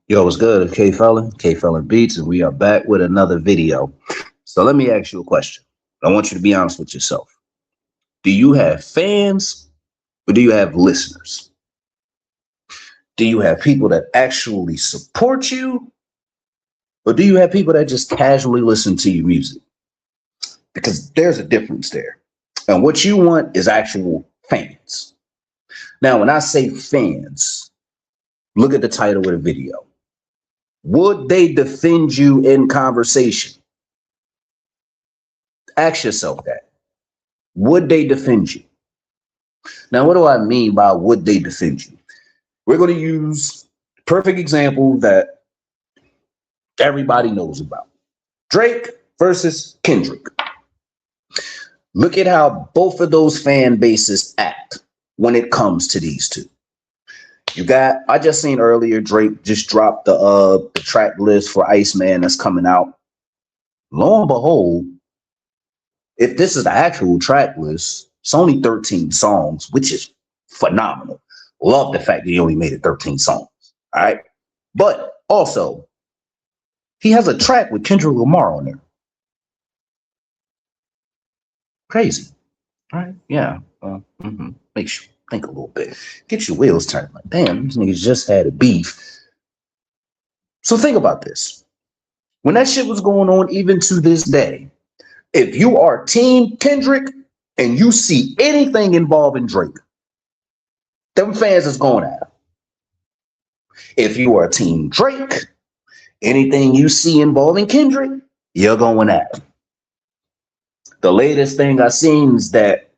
Yo, what's good? It's K Felon Beats, and we are back with another video. So let me ask you a question. I want you to be honest with yourself. Do you have fans or do you have listeners? Do you have people that actually support you or do you have people that just casually listen to your music? Because there's a difference there. And what you want is actual fans. Now, when I say fans, look at the title of the video. Would they defend you in conversation? Ask yourself that. Would they defend you? Now, what do I mean by would they defend you? We're going to use a perfect example that everybody knows about. Drake versus Kendrick. Look at how both of those fan bases act when it comes to these two. I just seen earlier Drake just dropped the track list for Iceman that's coming out. Lo and behold, if this is the actual track list, it's only 13 songs, which is phenomenal. Love the fact that he only made it 13 songs. All right. But also, he has a track with Kendrick Lamar on there. Crazy. All right. Yeah. Makes you think a little bit. Get your wheels turned. Like, damn, these niggas just had a beef. So think about this. When that shit was going on, even to this day, if you are Team Kendrick and you see anything involving Drake, them fans is going at him. If you are Team Drake, anything you see involving Kendrick, you're going at him. The latest thing I seen is that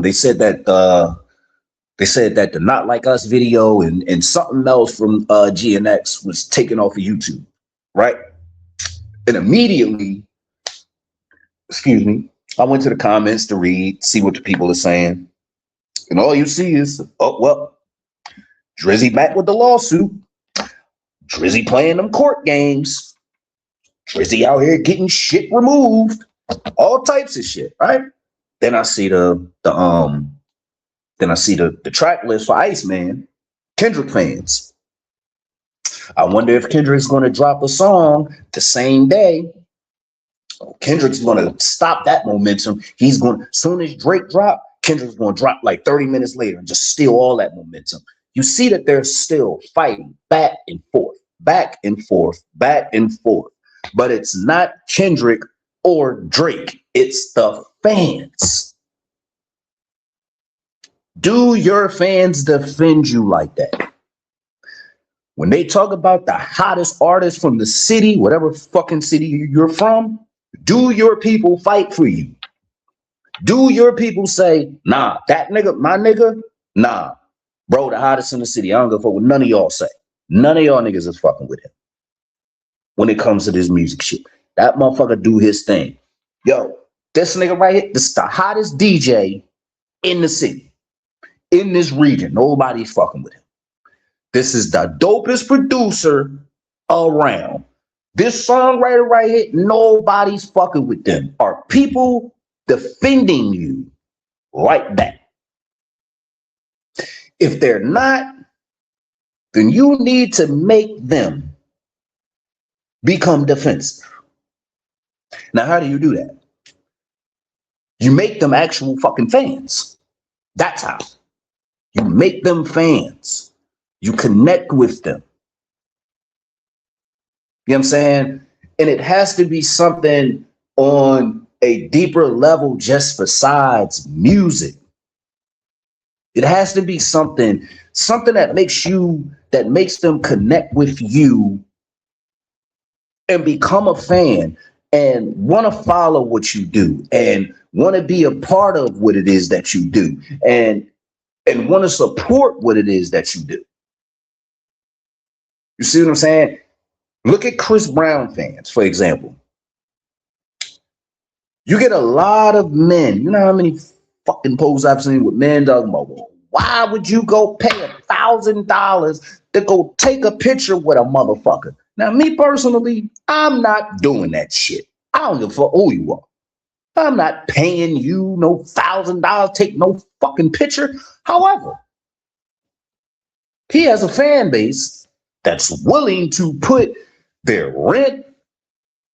they said that the Not Like Us video and something else from GNX was taken off of YouTube, right? And immediately, excuse me, I went to the comments to read, see what the people are saying. And all you see is, oh, well, Drizzy back with the lawsuit. Drizzy playing them court games. Drizzy out here getting shit removed. All types of shit, right? Then I see the track list for Iceman. Kendrick fans. I wonder if Kendrick's going to drop a song the same day. Kendrick's going to stop that momentum. He's going, as soon as Drake drop, Kendrick's going to drop like 30 minutes later and just steal all that momentum. You see that they're still fighting back and forth, back and forth, back and forth. But it's not Kendrick or Drake. It's the fans. Do your fans defend you like that? When they talk about the hottest artist from the city, whatever fucking city you're from, do your people fight for you? Do your people say, nah, that nigga, my nigga, nah, bro, the hottest in the city. I don't give a fuck what none of y'all say. None of y'all niggas is fucking with him when it comes to this music shit. That motherfucker do his thing. Yo, this nigga right here, this is the hottest DJ in the city, in this region. Nobody's fucking with him. This is the dopest producer around. This songwriter right here, nobody's fucking with them. Are people defending you like that? If they're not, then you need to make them become defensive. Now, how do you do that? You make them actual fucking fans. That's how. You make them fans. You connect with them. You know what I'm saying? And it has to be something on a deeper level just besides music. It has to be something that makes them connect with you and become a fan and want to follow what you do and want to be a part of what it is that you do and want to support what it is that you do. You see what I'm saying? Look at Chris Brown fans, for example. You get a lot of men. You know how many fucking posts I've seen with men talking about, well, why would you go pay $1,000 to go take a picture with a motherfucker? Now, me personally, I'm not doing that shit. I don't give a fuck who you are. I'm not paying you no $1,000, take no fucking picture. However, he has a fan base that's willing to put their rent,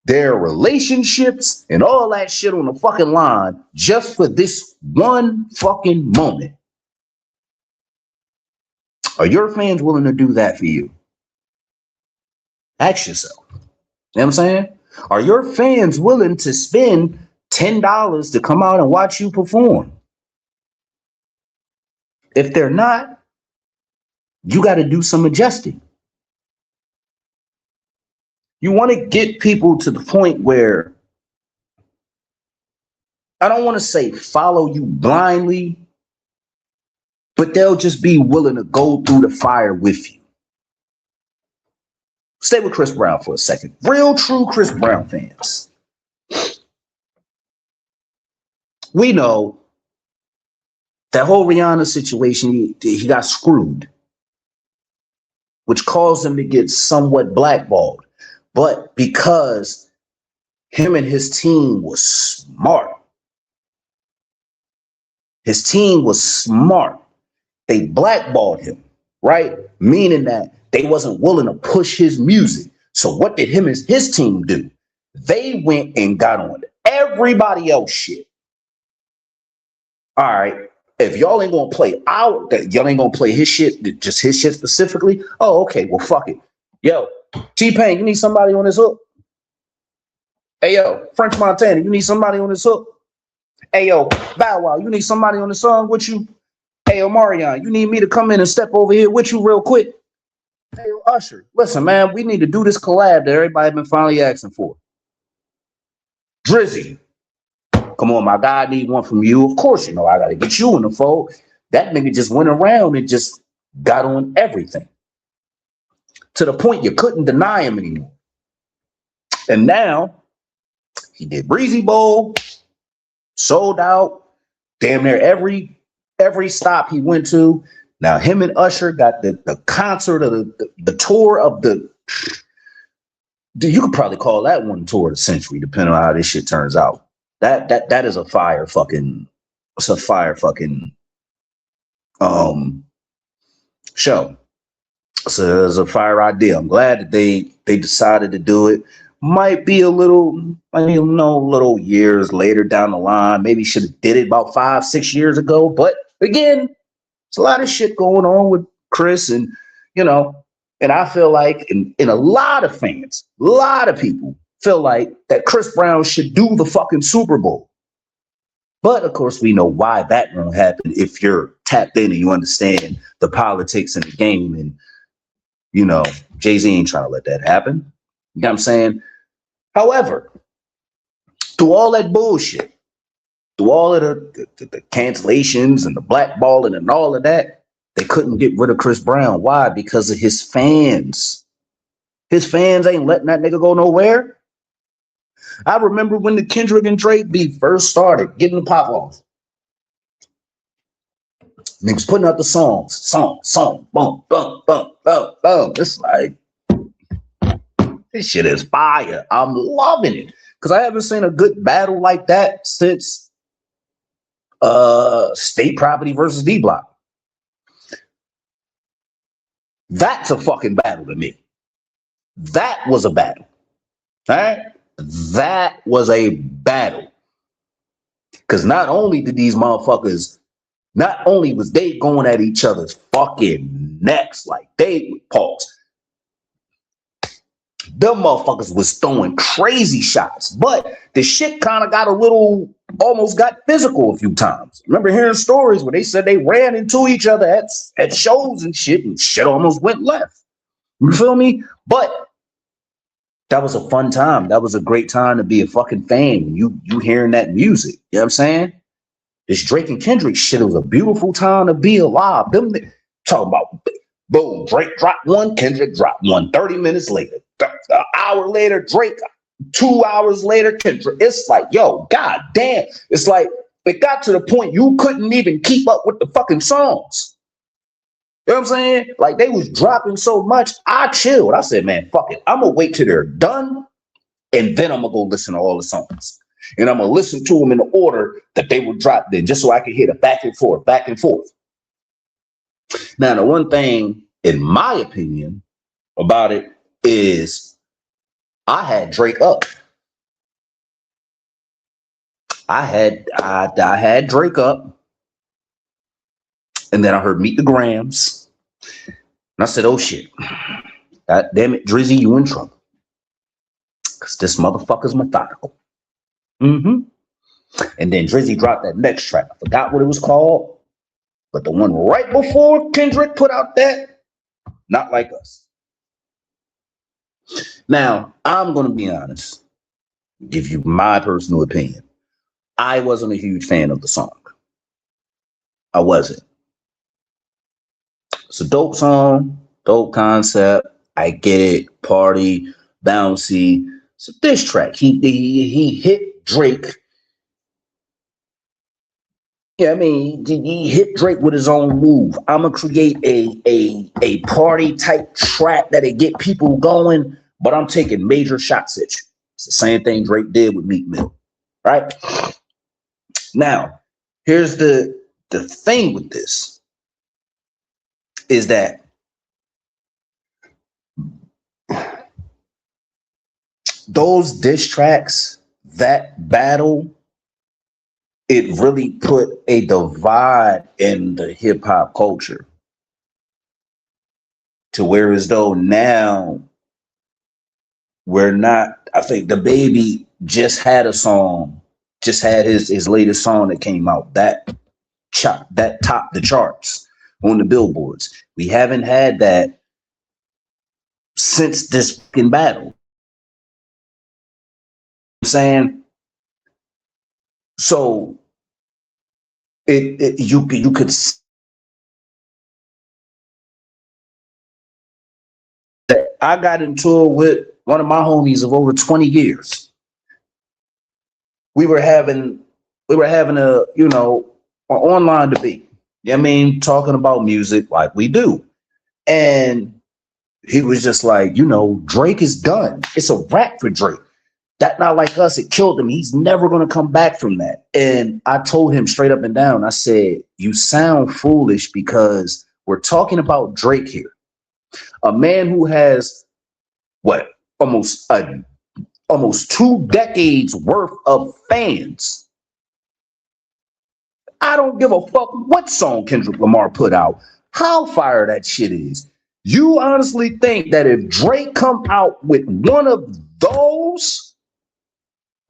their relationships, and all that shit on the fucking line just for this one fucking moment. Are your fans willing to do that for you? Ask yourself. You know what I'm saying? Are your fans willing to spend $10 to come out and watch you perform? If they're not, you got to do some adjusting. You want to get people to the point where, I don't want to say follow you blindly, but they'll just be willing to go through the fire with you. Stay with Chris Brown for a second. Real true Chris Brown fans. We know that whole Rihanna situation, he got screwed, which caused him to get somewhat blackballed. But because him and his team was smart, they blackballed him, right? Meaning that they wasn't willing to push his music. So what did him and his team do? They went and got on everybody else shit. All right, if y'all ain't gonna play y'all ain't gonna play his shit, just his shit specifically. Oh, okay, well, fuck it. Yo, T-Pain, you need somebody on this hook? Hey, yo, French Montana, you need somebody on this hook? Hey, yo, Bow Wow, you need somebody on the song with you? Hey, yo, Marion, you need me to come in and step over here with you real quick? Hey, yo, Usher, listen, man, we need to do this collab that everybody been finally asking for. Drizzy, come on, my guy, I need one from you. Of course, you know, I got to get you in the fold. That nigga just went around and just got on everything to the point you couldn't deny him anymore. And now he did Breezy Bowl, sold out, damn near every stop he went to. Now him and Usher got the concert of the tour of the. You could probably call that one tour of the century, depending on how this shit turns out. That is a fire fucking. It's a fire fucking show. So it's a fire idea. I'm glad that they decided to do it. Might be a little, little years later down the line. Maybe should have did it about 5-6 years ago. But again, it's a lot of shit going on with Chris, and and I feel like, in a lot of fans, a lot of people feel like that Chris Brown should do the fucking Super Bowl. But of course, we know why that won't happen if you're tapped in and you understand the politics in the game. And Jay-Z ain't trying to let that happen. You know what I'm saying? However, through all that bullshit, through all of the cancellations and the blackballing and all of that, they couldn't get rid of Chris Brown. Why? Because of his fans. His fans ain't letting that nigga go nowhere. I remember when the Kendrick and Drake beef first started, getting the pop off. Niggas putting out the song, boom, boom, boom, boom, boom. It's like, this shit is fire. I'm loving it. Because I haven't seen a good battle like that since State Property versus D-Block. That's a fucking battle to me. That was a battle. All right? That was a battle. Because not only did these motherfuckers, not only was they going at each other's fucking necks like they would pause. Them motherfuckers was throwing crazy shots, but the shit kind of got almost got physical a few times. Remember hearing stories where they said they ran into each other at shows and shit almost went left. You feel me? But that was a fun time. That was a great time to be a fucking fan. You hearing that music. You know what I'm saying? This Drake and Kendrick shit, it was a beautiful time to be alive. Them talking about, boom, Drake dropped one, Kendrick dropped one. 30 minutes later, an hour later, Drake, 2 hours later, Kendrick. It's like, yo, god damn. It's like, it got to the point you couldn't even keep up with the fucking songs. You know what I'm saying? Like, they was dropping so much, I chilled. I said, man, fuck it. I'm going to wait till they're done, and then I'm going to go listen to all the songs. And I'm going to listen to them in the order that they were dropped in, just so I can hear the back and forth, back and forth. Now, the one thing, in my opinion, about it is I had Drake up. I had Drake up, and then I heard Meet the Grams, and I said, "Oh shit, God damn it, Drizzy, you in trouble? Cause this motherfucker's methodical." Mm-hmm. And then Drizzy dropped that next track. I forgot what it was called, but the one right before Kendrick put out that, Not Like Us. Now, I'm gonna be honest, give you my personal opinion. I wasn't a huge fan of the song. I wasn't. It's a dope song, dope concept. I get it. Party, bouncy. It's a diss track. He hit Drake. Yeah, I mean, he hit Drake with his own move. I'm gonna create a party type track that'll get people going, but I'm taking major shots at you. It's the same thing Drake did with Meek Mill, right? Now, here's the thing with this is that those diss tracks, that battle, it really put a divide in the hip hop culture to where as though now we're not. I think the baby just had a song, just had his latest song that came out that topped the charts on the billboards. We haven't had that since this fucking battle. I'm saying so. You could. I got into it with one of my homies of over 20 years. We were having a an online debate. You know what I mean, talking about music like we do. And he was just like, Drake is done. It's a wrap for Drake. That Not Like Us, it killed him. He's never going to come back from that. And I told him straight up and down, I said, you sound foolish because we're talking about Drake here. A man who has what almost 2 decades worth of fans. I don't give a fuck what song Kendrick Lamar put out, how fire that shit is. You honestly think that if Drake come out with one of those,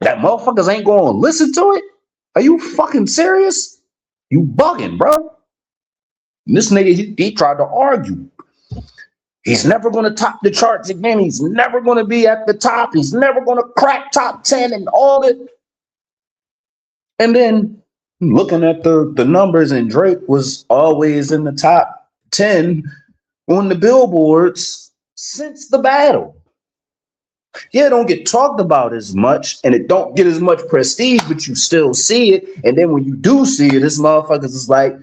that motherfuckers ain't going to listen to it? Are you fucking serious? You bugging, bro. And this nigga, he tried to argue. He's never going to top the charts again. He's never going to be at the top. He's never going to crack top 10 and all that. And then looking at the numbers, and Drake was always in the top 10 on the billboards since the battle. Yeah, it don't get talked about as much, and it don't get as much prestige, but you still see it. And then when you do see it, this motherfuckers is like,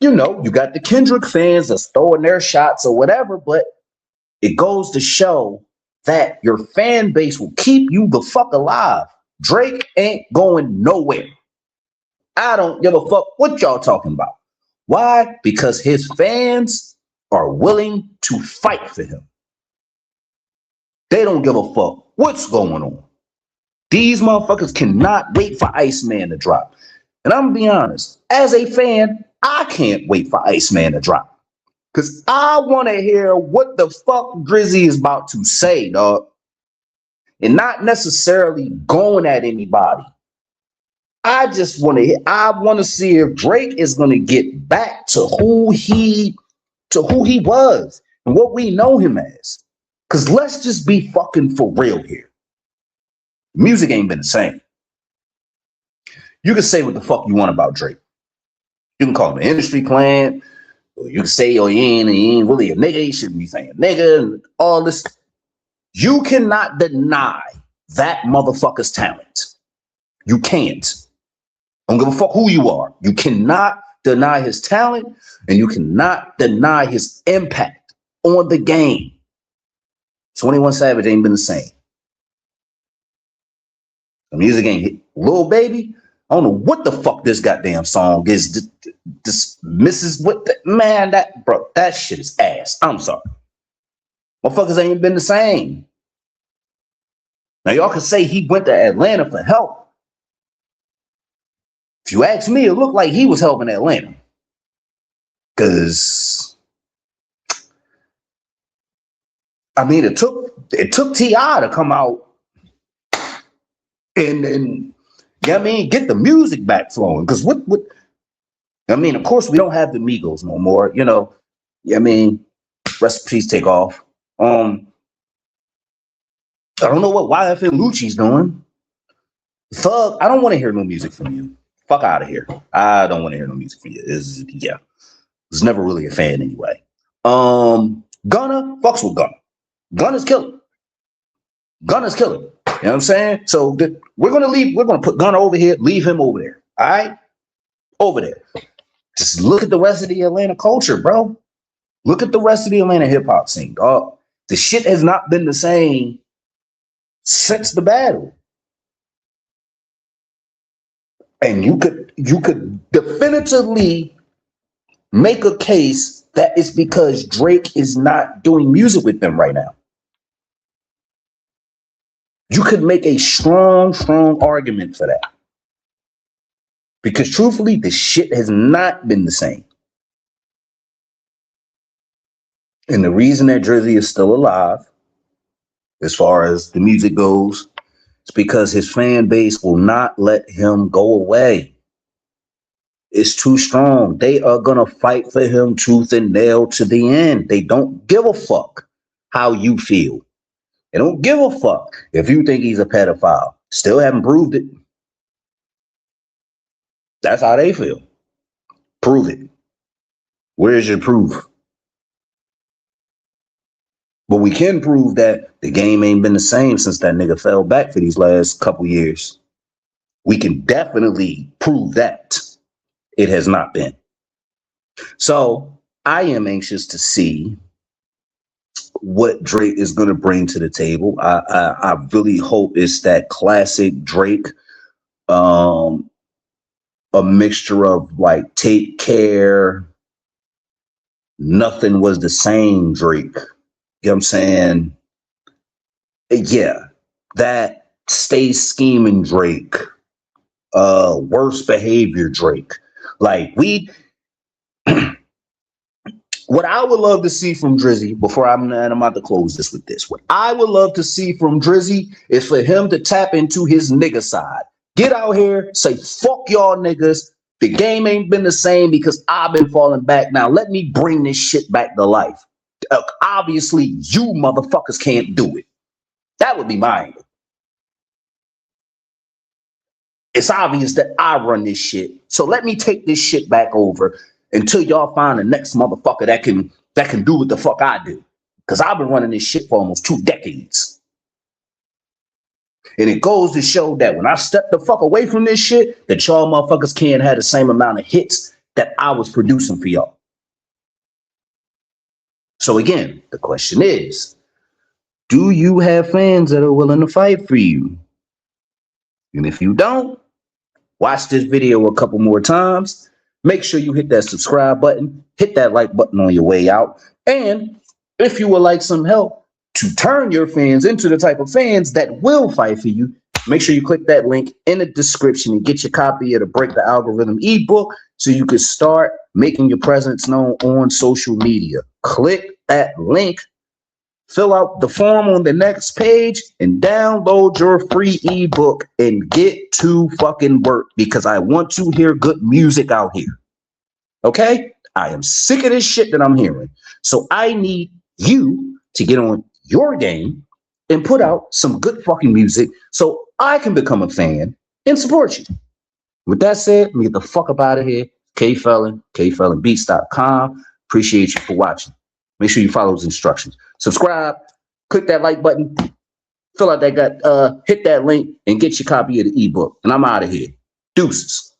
you got the Kendrick fans that's throwing their shots or whatever, but it goes to show that your fan base will keep you the fuck alive. Drake ain't going nowhere. I don't give a fuck what y'all talking about. Why? Because his fans are willing to fight for him. They don't give a fuck what's going on. These motherfuckers cannot wait for Iceman to drop. And I'm gonna be honest, as a fan, I can't wait for Iceman to drop. Because I want to hear what the fuck Drizzy is about to say, dog. And not necessarily going at anybody. I just want to see if Drake is going to get back to who he was and what we know him as. Because let's just be fucking for real here. Music ain't been the same. You can say what the fuck you want about Drake. You can call him an industry plant. Or you can say, he ain't really a nigga. He shouldn't be saying nigga and all this. You cannot deny that motherfucker's talent. You can't. Don't give a fuck who you are. You cannot deny his talent, and you cannot deny his impact on the game. 21 Savage ain't been the same. The music ain't hit. Lil Baby, I don't know what the fuck this goddamn song is. This Mrs. What the, man, that shit is ass. I'm sorry. Motherfuckers ain't been the same. Now y'all can say he went to Atlanta for help. If you ask me, it looked like he was helping Atlanta. Cause I mean it took T.I. to come out and you know what I mean, get the music back flowing. Cause what I mean, of course we don't have the Migos no more, you know. I mean, rest in peace, take off. I don't know what YFN Lucci's doing. Thug, I don't want to hear no music from you. Fuck out of here. I don't want to hear no music from you. Yeah. Was never really a fan anyway. Gunna, fucks with Gunna. Gunna's killing. Gunna's killing. You know what I'm saying? So we're gonna put Gunna over here, leave him over there. All right? Over there. Just look at the rest of the Atlanta culture, bro. Look at the rest of the Atlanta hip-hop scene, dog. The shit has not been the same since the battle. And you could definitively make a case that it's because Drake is not doing music with them right now. You could make a strong argument for that. Because truthfully, the shit has not been the same. And the reason that Drizzy is still alive, as far as the music goes, is because his fan base will not let him go away. It's too strong. They are going to fight for him tooth and nail to the end. They don't give a fuck how you feel. They don't give a fuck if you think he's a pedophile. Still haven't proved it. That's how they feel. Prove it. Where's your proof? But we can prove that the game ain't been the same since that nigga fell back for these last couple years. We can definitely prove that. It has not been. So I am anxious to see what Drake is going to bring to the table. I really hope it's that classic Drake, a mixture of like Take Care, Nothing Was the Same Drake. You know what I'm saying? Yeah, that Stay Scheming Drake, Worst Behavior Drake. Like what I would love to see from Drizzy, before I'm about to close this with this, what I would love to see from Drizzy is for him to tap into his nigga side. Get out here, say, fuck y'all niggas. The game ain't been the same because I've been falling back. Now let me bring this shit back to life. Obviously, you motherfuckers can't do it. That would be my angle. It's obvious that I run this shit. So let me take this shit back over until y'all find the next motherfucker that can do what the fuck I do. Because I've been running this shit for almost 2 decades. And it goes to show that when I step the fuck away from this shit, that y'all motherfuckers can't have the same amount of hits that I was producing for y'all. So again, the question is, do you have fans that are willing to fight for you? And if you don't, watch this video a couple more times. Make sure you hit that subscribe button, hit that like button on your way out. And if you would like some help to turn your fans into the type of fans that will fight for you, make sure you click that link in the description and get your copy of the Break the Algorithm ebook so you can start making your presence known on social media. Click that link, fill out the form on the next page, and download your free ebook and get to fucking work because I want to hear good music out here. Okay? I am sick of this shit that I'm hearing. So I need you to get on your game and put out some good fucking music so I can become a fan and support you. With that said, let me get the fuck up out of here. KFellon, KFellonBeats.com. Appreciate you for watching. Make sure you follow those instructions. Subscribe, click that like button, fill out that hit that link, and get your copy of the ebook. And I'm out of here. Deuces.